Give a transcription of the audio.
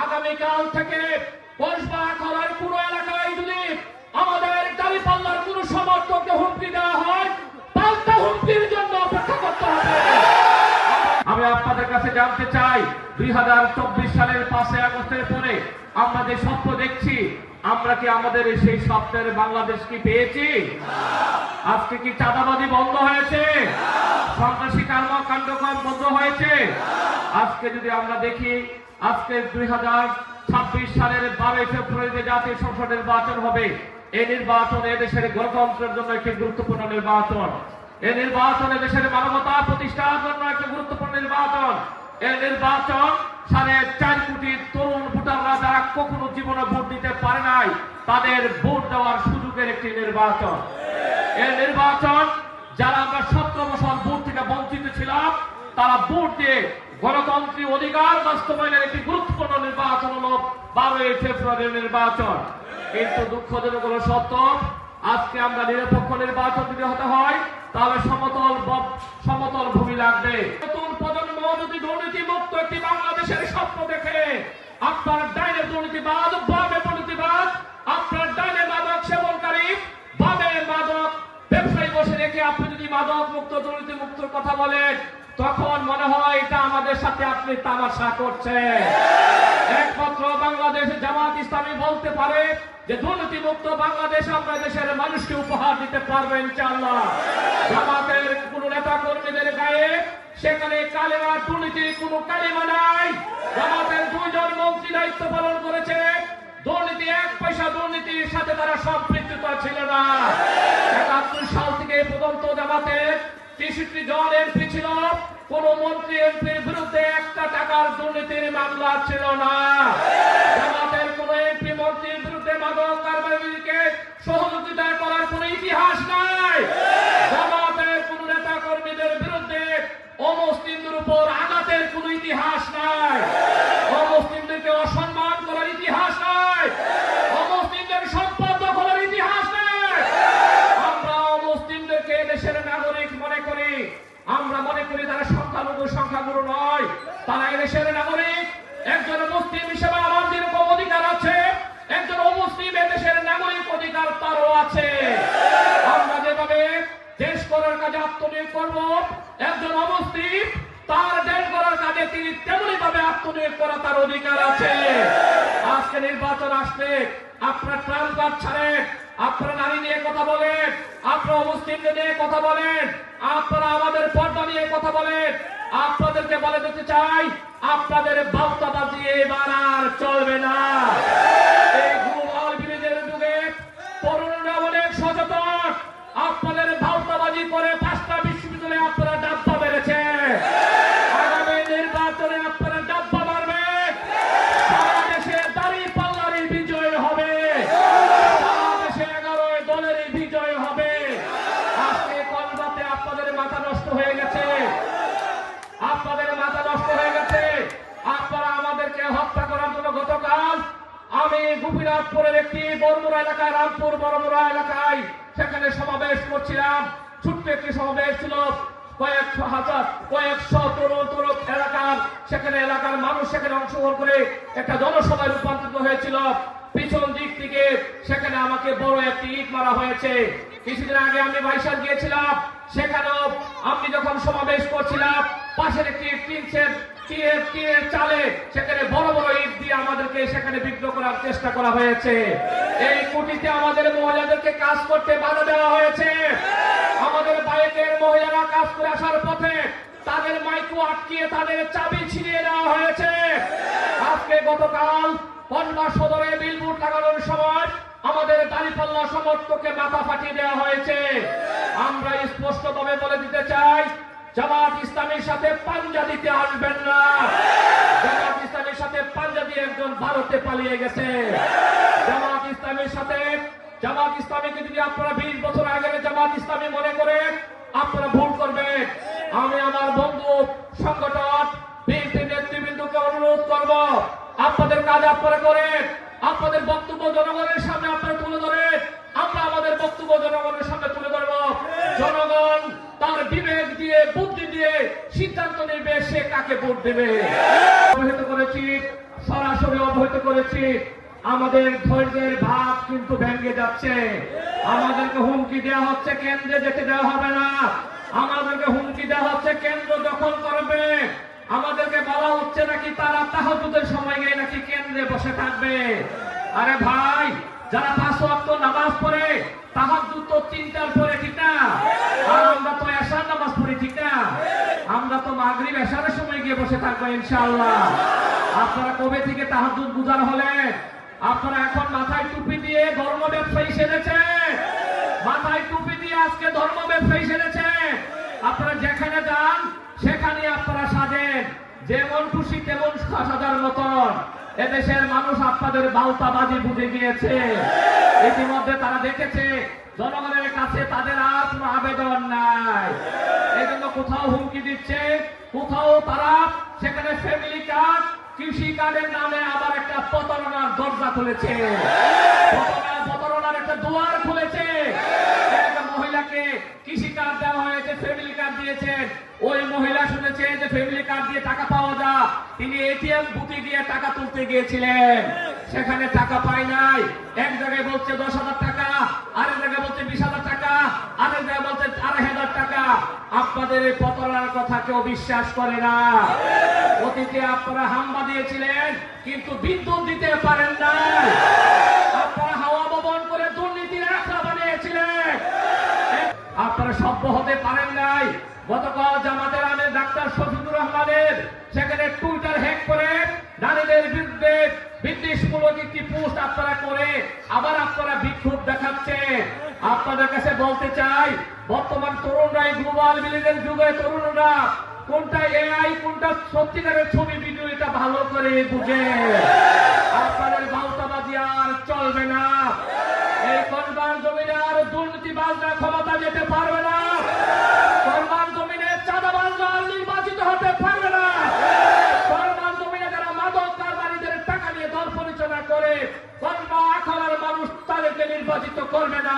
আগামীকাল থেকে কসবা খলার পুরো এলাকায় যদি আমাদের দাঁড়িপাল্লার কোন সমর্থককে হুমকি দেওয়া হয়, পাল্টা হুমকির জন্য অপেক্ষা করতে হবে। আমি আপনাদের কাছে জানতে চাই, 2024 সালের 5 আগস্টের পরে আমরা যে স্বপ্ন দেখছি, আমরা কি আমাদের সেই স্বপ্নের বাংলাদেশ কি পেয়েছি? আজকে কি চাঁদাবাজি বন্ধ হয়েছে? সন্ত্রাসী কর্মকাণ্ড বন্ধ হয়েছে? আজকে যদি আমরা দেখি, আজকে 2026 সালের 12 ফেব্রুয়ারিতে জাতীয় সংসদ নির্বাচন হবে। এই নির্বাচন এদেশের গণতন্ত্রের জন্য একটি গুরুত্বপূর্ণ নির্বাচন। এই নির্বাচন এদেশের মানবতা প্রতিষ্ঠার জন্য একটি গুরুত্বপূর্ণ নির্বাচন। এই নির্বাচন 4.5 কোটি তরুণ ভোটাররা যারা কখনো জীবনে ভোট দিতে পারে নাই, তাদের ভোট দেওয়ার সুযোগের একটি নির্বাচন। এই নির্বাচন যারা আমরা 17 বছর ভোট থেকে বঞ্চিত ছিলাম, তারা ভোট দিয়ে গণতান্ত্রিক অধিকার বাস্তবায়নের একটি গুরুত্বপূর্ণ নির্বাচন হল 12 ফেব্রুয়ারির নির্বাচন। কিন্তু দুঃখজনক হলো সত্য, আজকে আমরা নিরপেক্ষ নির্বাচন যদি হতে হয়, তাহলে সমতল ভূমি লাগবে। নতুন প্রজন্ম যদি দুর্নীতি মুক্ত একটি বাংলাদেশের স্বপ্ন দেখে, আপনার ডাইনে দুর্নীতিবাদ, বামে দুর্নীতিবাদ, আপনার ডাইনে মাদক সেবনকারী, বামে মাদক ব্যবসায়ী বসে রেখে আপনি যদি মাদক মুক্ত, দুর্নীতি মুক্তর কথা বলেন, তখন মনে হয় এটা আমাদের সাথে আপনি তামাশা করছেন। একমাত্র বাংলাদেশ জামাত ইসলামী বলতে পারে যে দুর্নীতি মুক্ত বাংলাদেশ আমরা দেশের মানুষকে উপহার দিতে পারবেন ইনশাআল্লাহ। জামাতের কোন নেতা কর্মীদের গায়ে সেখানে কালেমা দুর্নীতির কোন কালিমা নাই। জামাতের 2 জন মন্ত্রী দায়িত্ব পালন করেছে, দুর্নীতি 1 পয়সা দুর্নীতির সাথে তারা সম্পৃক্ত ছিল না। 71 সাল থেকে পর্যন্ত জামাতের 63 জন এমপি ছিল, কোন মন্ত্রী এমপির বিরুদ্ধে 1 টাকার দুর্নীতির মামলা ছিল না। জামাতের কোন এমপি মন্ত্রীর বিরুদ্ধে মাদক কারবারিকে সহযোগিতা করার কোন ইতিহাস নাই। জামাতের কোন নেতা কর্মীদের বিরুদ্ধে অমুসলিমদের উপর আঘাতের কোন ইতিহাস নাই। অমুসলিমদেরকে অসম্মান করার ইতিহাস নাই। অমুসলিমদের সম্পদ দখলের ইতিহাস নাই। আমরা অমুসলিমদেরকে দেশের নাগরিক মনে করি। আমরা মনে করি তারা সংখ্যাগুরু নয়, তারা এদেশের নাগরিক। একজন মুসলিম হিসেবে আমার যেরকম অধিকার আছে, একজন অমুসলিম এদেশের নাগরিক অধিকার তারও আছে। আমরা যেভাবে দেশ করার কাজে আত্মনিয়োগ করব, একজন অমুসলিম তার দেশ করার কাজে তিনি তেমনি ভাবে আত্মনিয়োগ করা তার অধিকার আছে। আজকে নির্বাচন আসলে আপনারা ট্রাম্প কার্ড ছাড়েন, আপনারা নারী নিয়ে কথা বলেন, আপনারা মুসলিমদের নিয়ে কথা বলেন, আপনারা আমাদের পর্দা নিয়ে কথা বলেন। আপনাদেরকে বলে দিতে চাই, আপনাদের বাউতাবাজি এবার আর চলবে না। এই গ্লোবাল ভিলেজের যুগে তরুণরা অনেক সচেতন। আপনাদের বাউতাবাজি করে 5টা বিশ্ববিদ্যালয়ে আপনারা ডাব্বা মেরেছে। আগামী নির্বাচনে আপনারা ডাব্বা মারবেন। সারা দেশে দাঁড়িপাল্লারই বিজয় হবে। সারা দেশে 11 দলেরই বিজয় হবে। আজকে কলকাতাতে আপনাদের মাথা নষ্ট হয়ে গেছে। আপনাদের মাথা নষ্ট হয়ে গেছে। আপনারা আমাদেরকে হত্যা করার জন্য গতকাল আমি গোপীনাথপুরের একটি বড়মুড়া এলাকায়, রামপুর বড়মুড়া এলাকায় সেখানে সমাবেশ করছিলাম। ছোট্ট একটি সমাবেশ ছিল, কয়েকশো তরুণ এলাকার, সেখানে এলাকার মানুষ সেখানে অংশগ্রহণ করে একটা জনসভায় রূপান্তরিত হয়েছিল। পিছন দিক থেকে সেখানে আমাকে বড় একটি ইট মারা হয়েছে। কিছুদিন আগে আমি বাইশাল গিয়েছিলাম, সেখানেও আমি যখন সমাবেশ করছিলাম, পাশের একটি টিনের চালে সেখানে বড় বড় ইট দিয়ে আমাদেরকে সেখানে বিঘ্ন করার চেষ্টা করা হয়েছে। এই কুটিতে আমাদের মহিলাদেরকে কাজ করতে বাধা দেওয়া হয়েছে। আমাদের বাইকের মহিলারা কাজ করে আসার পথে তাদের মাইকু আটকিয়ে তাদের চাবি ছিনিয়ে দেওয়া হয়েছে। আজকে গতকাল কন্যা সদরে বিলবোর্ড লাগানোর সময় আমাদের দাঁড়িপাল্লা সমর্থককে মাথা ফাটিয়ে দেওয়া হয়েছে। আমরা স্পষ্টভাবে বলে দিতে চাই, জামাত ইসলামের সাথে পাঞ্জা দিতে আসবেন না। জামাত ইসলামের সাথে পাঞ্জা দিয়ে একজন ভারতে পালিয়ে গেছে। জামাত ইসলামীকে যদি আপনারা 20 বছর আগে জামাত ইসলামী মনে করেন, আপনারা ভুল করবেন। আমি আমার বন্ধু সংগঠন বিএনপি নেতৃবৃন্দকে অনুরোধ করব, আপনাদের কাজ আপনারা করেন, আপনাদের বক্তব্য জনগণের সামনে আপনারা তুলে ধরেন। আমরা আমাদের বক্তব্য জনগণের সামনে তুলে ধরব। জনগণ তার বিবেক দিয়ে, বুদ্ধি দিয়ে সিদ্ধান্ত নেবে সে কাকে ভোট দেবে। অবহিত করেছি, সরাসরি অবহিত করেছি, আমাদের ধৈর্যের ভাব কিন্তু ভেঙে যাচ্ছে। আমাদেরকে হুমকি দেওয়া হচ্ছে কেন্দ্রে যেতে দেওয়া হবে না, আমাদেরকে হুমকি দেওয়া হচ্ছে কেন্দ্র দখল করবে, আমাদেরকে বলা হচ্ছে নাকি তারা তাহাজ্জুদের সময় গিয়ে নাকি কেন্দ্রে বসে থাকবে। আরে ভাই, যারা 5 ওয়াক্ত নামাজ পড়ে তাহাজ্জুদ তো 3টার পরে, ঠিক না? আর আমরা তো এশার নামাজ পড়ি, ঠিক না? আমরা তো মাগরিব এশারের সময় গিয়ে বসে থাকবো ইনশাআল্লাহ। আপনারা কবে থেকে তাহাজ্জুদ গুজার হলেন? আপনারা এখন মাথায় টুপি দিয়ে ধর্ম ব্যবসায়ী সেজেছে, মাথায় টুপি দিয়ে আজকে ধর্ম ব্যবসায়ী সেজেছে। আপনারা যেখানে যান সেখানে আপনারা সাজেন, যেমন খুশি তেমন সাজার মতন। এদেশের মানুষ আপনাদের বাউতাবাজি বুঝে গিয়েছে। ইতিমধ্যে তারা দেখেছে জনগণের কাছে তাদের আর কোনো আবেদন নাই। এই জন্য কোথাও হুমকি দিচ্ছে, কোথাও তারা সেখানে ফ্যামিলি কার্ড, কৃষি কার্ডের নামে আবার একটা প্রতারণার দরজা খুলেছে, প্রতারণার একটা দুয়ার খুলেছে। একটা মহিলাকে কৃষি কার্ড দেওয়া হয়েছে, ফ্যামিলি কার্ড দিয়েছেন, ওই মহিলা শুনেছে যে ফ্যামিলি কার্ড দিয়ে টাকা পাওয়া যায়, তিনি এটিএম বুথে গিয়ে টাকা তুলতে গিয়েছিলেন, সেখানে টাকা পায় নাই। এক জায়গায় বলছে 10,000 টাকা, আরেক জায়গায় বলছে 20,000 টাকা, আরেক জায়গায় বলছে 2,500 টাকা। আপনাদের এই প্রতারণার কথা কেউ বিশ্বাস করে না। অতীতে আপনারা হামলা দিয়েছিলেন কিন্তু বিদ্যুৎ দিতে পারেন না, আপনারা হাওয়া ভবন করে দুর্নীতির আখড়া বানিয়েছিলেন, আপনারা সভ্য হতে পারেন নাই। গতকাল জামাতের আমির ডাক্তার শফিকুর রহমানের সেখানে টুইটার হ্যাক করে নারীদের বিরুদ্ধে বিদ্বেষমূলক একটি পোস্ট আপনারা করে আবার আপনারা বিক্ষোভ দেখাচ্ছেন। আপনাদের কাছে বলতে চাই, বর্তমান তরুণরা, গ্লোবাল ভিলেজের যুগে তরুণরা কোনটা এআই কোনটা সত্যিকারের ছবি ভিডিও এটা ভালো করে বুঝে। আপনাদের বাউতাবাজি আর চলবে না। এই কসবার জমিনে আর দুর্নীতিবাজরা ক্ষমতা যেতে পারবে না। কসবার জমিনে চাঁদাবাজরা নির্বাচিত হতে পারবে না। কসবার জমিনে যারা মাদক কারবারিদের টাকা নিয়ে দল পরিচালনা করে কসবা আখাড়ার মানুষ তাদেরকে নির্বাচিত করবে না।